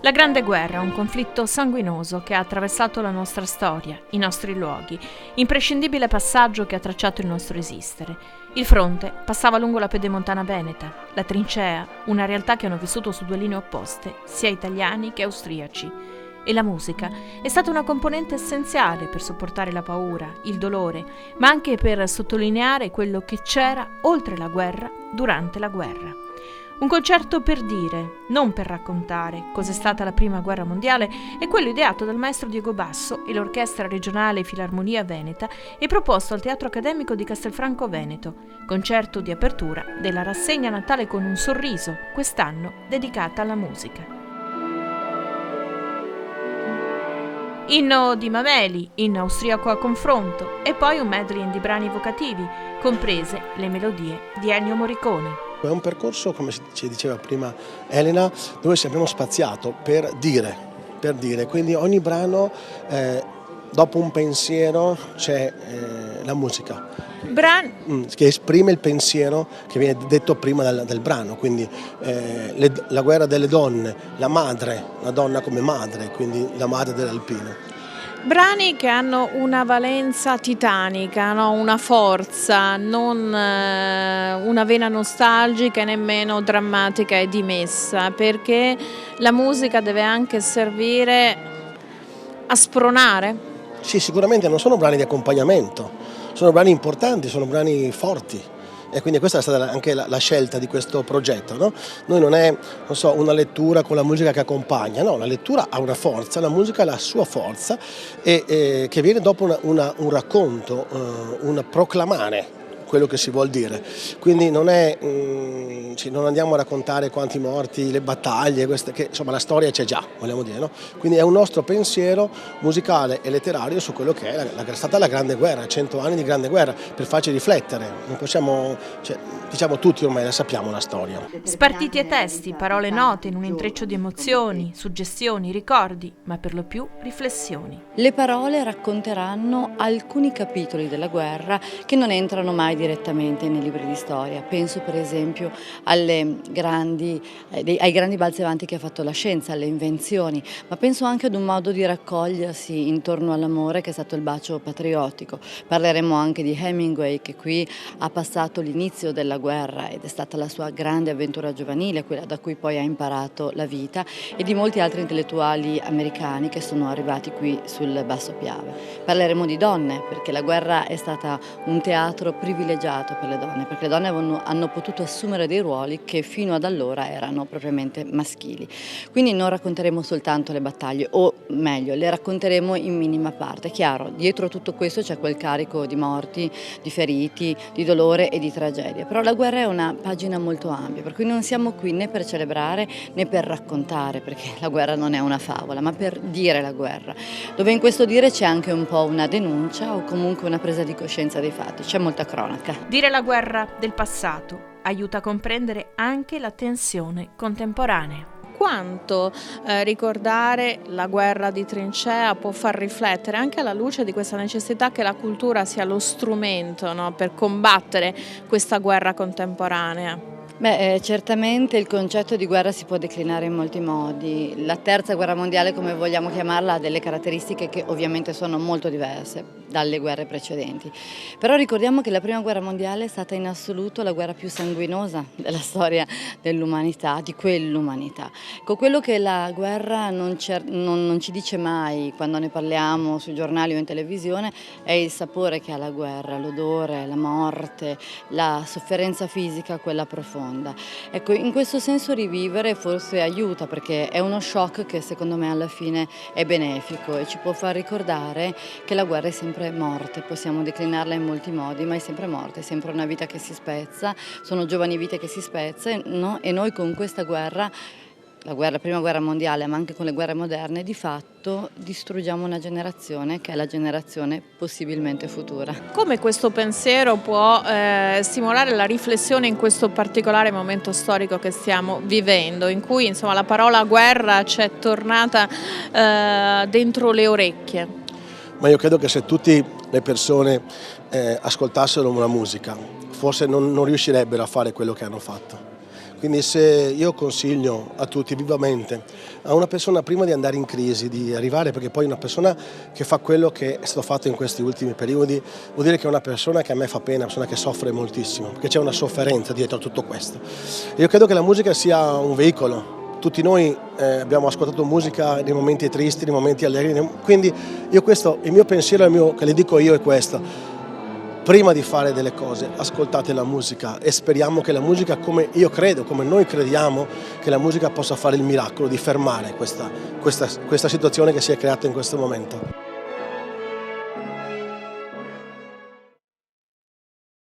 La Grande Guerra, un conflitto sanguinoso che ha attraversato la nostra storia, i nostri luoghi, imprescindibile passaggio che ha tracciato il nostro esistere. Il fronte passava lungo la pedemontana veneta, la trincea, una realtà che hanno vissuto su due linee opposte, sia italiani che austriaci. E la musica è stata una componente essenziale per sopportare la paura, il dolore, ma anche per sottolineare quello che c'era oltre la guerra, durante la guerra. Un concerto per dire, non per raccontare, cos'è stata la Prima Guerra Mondiale è quello ideato dal maestro Diego Basso e l'Orchestra Regionale Filarmonia Veneta e proposto al Teatro Accademico di Castelfranco Veneto, concerto di apertura della rassegna Natale con un sorriso, quest'anno dedicata alla musica. Inno di Mameli, inno austriaco a confronto e poi un medley di brani evocativi, comprese le melodie di Ennio Morricone. È un percorso, come ci diceva prima Elena, dove ci abbiamo spaziato per dire, quindi ogni brano, dopo un pensiero c'è la musica. Che esprime il pensiero che viene detto prima del brano, quindi la guerra delle donne, la madre, la donna come madre, quindi la madre dell'alpino. Brani che hanno una valenza titanica, no? Una forza, non una vena nostalgica e nemmeno drammatica e dimessa, perché la musica deve anche servire a spronare. Sì, sicuramente non sono brani di accompagnamento, sono brani importanti, sono brani forti. E quindi questa è stata anche la scelta di questo progetto, no? Noi non è una lettura con la musica che accompagna, no, la lettura ha una forza, la musica ha la sua forza e che viene dopo un racconto, un proclamare quello che si vuol dire. Quindi non andiamo a raccontare quanti morti, le battaglie, insomma la storia c'è già, vogliamo dire, no? Quindi è un nostro pensiero musicale e letterario su quello che è stata la Grande Guerra, 100 anni di Grande Guerra, per farci riflettere. Non possiamo, diciamo tutti ormai la sappiamo la storia. Spartiti e testi, parole note in un intreccio di emozioni, suggestioni, ricordi, ma per lo più riflessioni. Le parole racconteranno alcuni capitoli della guerra che non entrano mai direttamente nei libri di storia. Penso per esempio ai grandi balzi avanti che ha fatto la scienza, alle invenzioni, ma penso anche ad un modo di raccogliersi intorno all'amore che è stato il bacio patriottico. Parleremo anche di Hemingway, che qui ha passato l'inizio della guerra ed è stata la sua grande avventura giovanile, quella da cui poi ha imparato la vita, e di molti altri intellettuali americani che sono arrivati qui sul Basso Piave. Parleremo di donne, perché la guerra è stata un teatro privilegiato per le donne, perché le donne hanno potuto assumere dei ruoli che fino ad allora erano propriamente maschili. Quindi non racconteremo soltanto le battaglie, o meglio, le racconteremo in minima parte. Chiaro, dietro tutto questo c'è quel carico di morti, di feriti, di dolore e di tragedia, però la guerra è una pagina molto ampia, per cui non siamo qui né per celebrare né per raccontare, perché la guerra non è una favola, ma per dire la guerra, dove in questo dire c'è anche un po' una denuncia o comunque una presa di coscienza dei fatti, c'è molta cronaca. Dire la guerra del passato aiuta a comprendere anche la tensione contemporanea. Quanto ricordare la guerra di trincea può far riflettere anche alla luce di questa necessità che la cultura sia lo strumento, no, per combattere questa guerra contemporanea? Certamente il concetto di guerra si può declinare in molti modi. La terza guerra mondiale, come vogliamo chiamarla, ha delle caratteristiche che ovviamente sono molto diverse dalle guerre precedenti. Però ricordiamo che la prima guerra mondiale è stata in assoluto la guerra più sanguinosa della storia dell'umanità, di quell'umanità. Con quello che la guerra non ci dice mai quando ne parliamo sui giornali o in televisione è il sapore che ha la guerra, l'odore, la morte, la sofferenza fisica, quella profonda. Ecco, in questo senso rivivere forse aiuta, perché è uno shock che secondo me alla fine è benefico e ci può far ricordare che la guerra è sempre morte. Possiamo declinarla in molti modi, ma è sempre morte, è sempre una vita che si spezza, sono giovani vite che si spezzano, no? E noi con questa guerra, la prima guerra mondiale, ma anche con le guerre moderne, di fatto distruggiamo una generazione che è la generazione possibilmente futura. Come questo pensiero può stimolare la riflessione in questo particolare momento storico che stiamo vivendo, in cui insomma la parola guerra ci è tornata dentro le orecchie? Ma io credo che se tutte le persone ascoltassero una musica, forse non riuscirebbero a fare quello che hanno fatto. Quindi se io consiglio a tutti vivamente a una persona prima di andare in crisi, di arrivare, perché poi una persona che fa quello che è stato fatto in questi ultimi periodi vuol dire che è una persona che a me fa pena, una persona che soffre moltissimo, perché c'è una sofferenza dietro a tutto questo. Io credo che la musica sia un veicolo. Tutti noi abbiamo ascoltato musica nei momenti tristi, nei momenti allegri, quindi il mio pensiero, che le dico io è questo: prima di fare delle cose ascoltate la musica e speriamo che la musica, come io credo, come noi crediamo, che la musica possa fare il miracolo di fermare questa situazione che si è creata in questo momento.